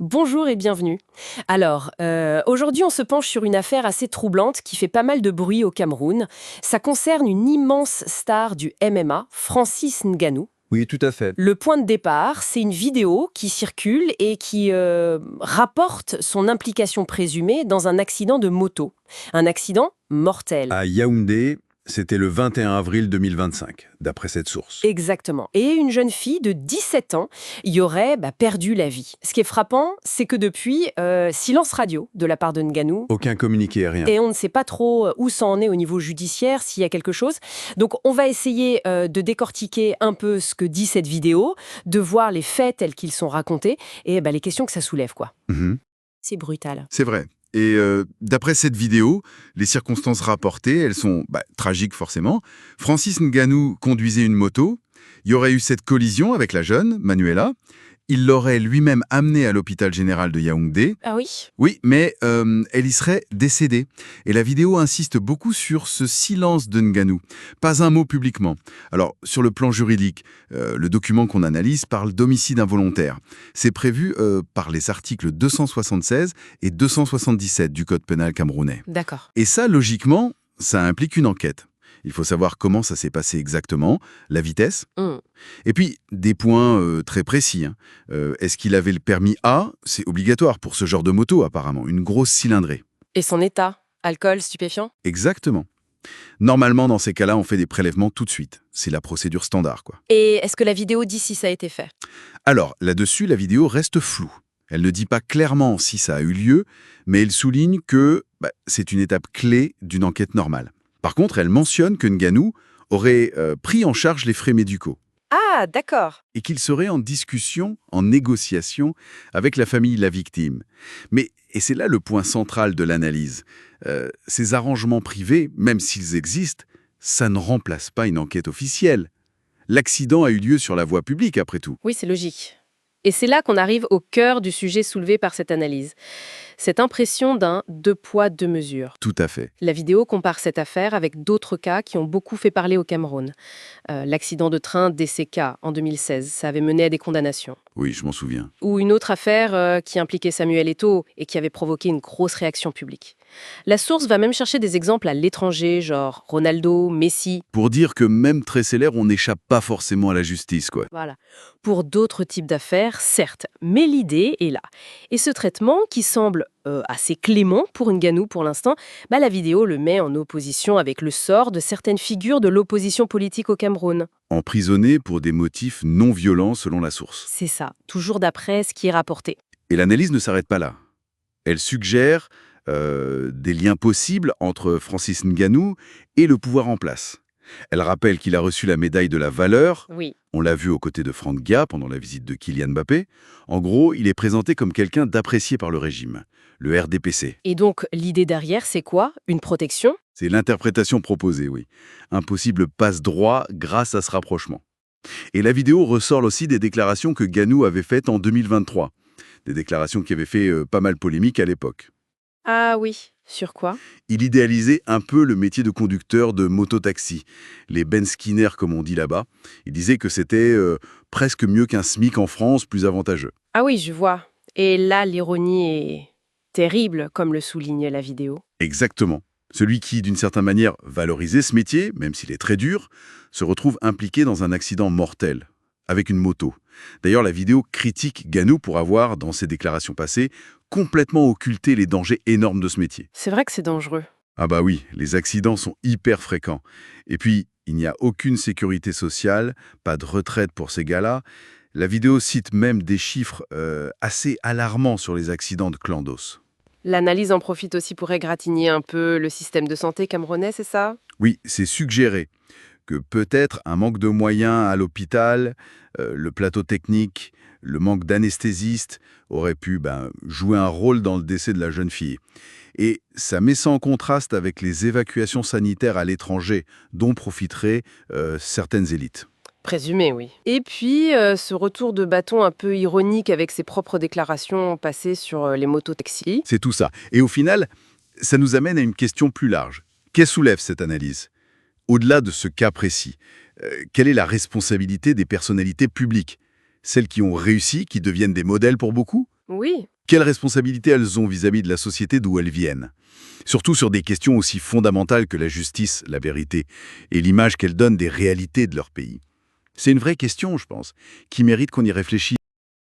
Bonjour et bienvenue. Alors, aujourd'hui, on se penche sur une affaire assez troublante qui fait pas mal de bruit au Cameroun. Ça concerne une immense star du MMA, Francis Ngannou. Oui, tout à fait. Le point de départ, c'est une vidéo qui circule et qui rapporte son implication présumée dans un accident de moto. Un accident mortel. À Yaoundé, c'était le 21 avril 2025, d'après cette source. Exactement. Et une jeune fille de 17 ans y aurait perdu la vie. Ce qui est frappant, c'est que depuis, silence radio de la part de Ngannou. Aucun communiqué, rien. Et on ne sait pas trop où ça en est au niveau judiciaire, s'il y a quelque chose. Donc on va essayer de décortiquer un peu ce que dit cette vidéo, de voir les faits tels qu'ils sont racontés et les questions que ça soulève, quoi. Mhm. C'est brutal. C'est vrai. Et d'après cette vidéo, les circonstances rapportées, elles sont tragiques forcément. Francis Ngannou conduisait une moto. Il y aurait eu cette collision avec la jeune, Manuela. Il l'aurait lui-même amenée à l'hôpital général de Yaoundé. Ah oui. Oui, mais elle y serait décédée. Et la vidéo insiste beaucoup sur ce silence de Ngannou. Pas un mot publiquement. Alors, sur le plan juridique, le document qu'on analyse parle d'homicide involontaire. C'est prévu par les articles 276 et 277 du Code pénal camerounais. D'accord. Et ça, logiquement, ça implique une enquête. Il faut savoir comment ça s'est passé exactement, la vitesse, et puis des points très précis. Est-ce qu'il avait le permis A? C'est obligatoire pour ce genre de moto apparemment, une grosse cylindrée. Et son état? Alcool, stupéfiant? Exactement. Normalement, dans ces cas-là, on fait des prélèvements tout de suite. C'est la procédure standard, quoi. Et est-ce que la vidéo dit si ça a été fait? Alors, là-dessus, la vidéo reste floue. Elle ne dit pas clairement si ça a eu lieu, mais elle souligne que c'est une étape clé d'une enquête normale. Par contre, elle mentionne que Ngannou aurait pris en charge les frais médicaux Ah, d'accord. et qu'il serait en discussion, en négociation avec la famille de la victime. Et c'est là le point central de l'analyse, ces arrangements privés, même s'ils existent, ça ne remplace pas une enquête officielle. L'accident a eu lieu sur la voie publique, après tout. Oui, c'est logique. Et c'est là qu'on arrive au cœur du sujet soulevé par cette analyse. Cette impression d'un deux poids, deux mesures. Tout à fait. La vidéo compare cette affaire avec d'autres cas qui ont beaucoup fait parler au Cameroun. L'accident de train DCK en 2016, ça avait mené à des condamnations. Oui, je m'en souviens. Ou une autre affaire qui impliquait Samuel Eto'o et qui avait provoqué une grosse réaction publique. La source va même chercher des exemples à l'étranger, genre Ronaldo, Messi. Pour dire que même très célèbre, on n'échappe pas forcément à la justice, quoi. Voilà. Pour d'autres types d'affaires, certes, mais l'idée est là. Et ce traitement, qui semble assez clément pour Ngannou pour l'instant, la vidéo le met en opposition avec le sort de certaines figures de l'opposition politique au Cameroun. Emprisonné pour des motifs non violents selon la source. C'est ça, toujours d'après ce qui est rapporté. Et l'analyse ne s'arrête pas là. Elle suggère des liens possibles entre Francis Ngannou et le pouvoir en place. Elle rappelle qu'il a reçu la médaille de la valeur. Oui. On l'a vu aux côtés de Franck Dia pendant la visite de Kylian Mbappé. En gros, il est présenté comme quelqu'un d'apprécié par le régime, le RDPC. Et donc, l'idée derrière, c'est quoi? Une protection? C'est l'interprétation proposée, oui. Un possible passe-droit grâce à ce rapprochement. Et la vidéo ressort aussi des déclarations que Ngannou avait faites en 2023. Des déclarations qui avaient fait pas mal polémique à l'époque. Ah oui, sur quoi? Il idéalisait un peu le métier de conducteur de mototaxi, les Ben Skinner comme on dit là-bas. Il disait que c'était presque mieux qu'un SMIC en France, plus avantageux. Ah oui, je vois. Et là, l'ironie est terrible, comme le souligne la vidéo. Exactement. Celui qui, d'une certaine manière, valorisait ce métier, même s'il est très dur, se retrouve impliqué dans un accident mortel, avec une moto. D'ailleurs, la vidéo critique Ngannou pour avoir, dans ses déclarations passées, complètement occulté les dangers énormes de ce métier. C'est vrai que c'est dangereux. Ah bah oui, les accidents sont hyper fréquents. Et puis, il n'y a aucune sécurité sociale, pas de retraite pour ces gars-là. La vidéo cite même des chiffres assez alarmants sur les accidents de clandos. L'analyse en profite aussi pour égratigner un peu le système de santé camerounais, c'est ça? Oui, c'est suggéré que peut-être un manque de moyens à l'hôpital, le plateau technique, le manque d'anesthésistes aurait pu jouer un rôle dans le décès de la jeune fille. Et ça met ça en contraste avec les évacuations sanitaires à l'étranger dont profiteraient certaines élites. Présumé, oui. Et puis, ce retour de bâton un peu ironique avec ses propres déclarations passées sur les mototaxis. C'est tout ça. Et au final, ça nous amène à une question plus large. Qu'est-ce soulève cette analyse? Au-delà de ce cas précis, quelle est la responsabilité des personnalités publiques? Celles qui ont réussi, qui deviennent des modèles pour beaucoup? Oui. Quelle responsabilité elles ont vis-à-vis de la société d'où elles viennent? Surtout sur des questions aussi fondamentales que la justice, la vérité, et l'image qu'elles donnent des réalités de leur pays. C'est une vraie question, je pense, qui mérite qu'on y réfléchisse.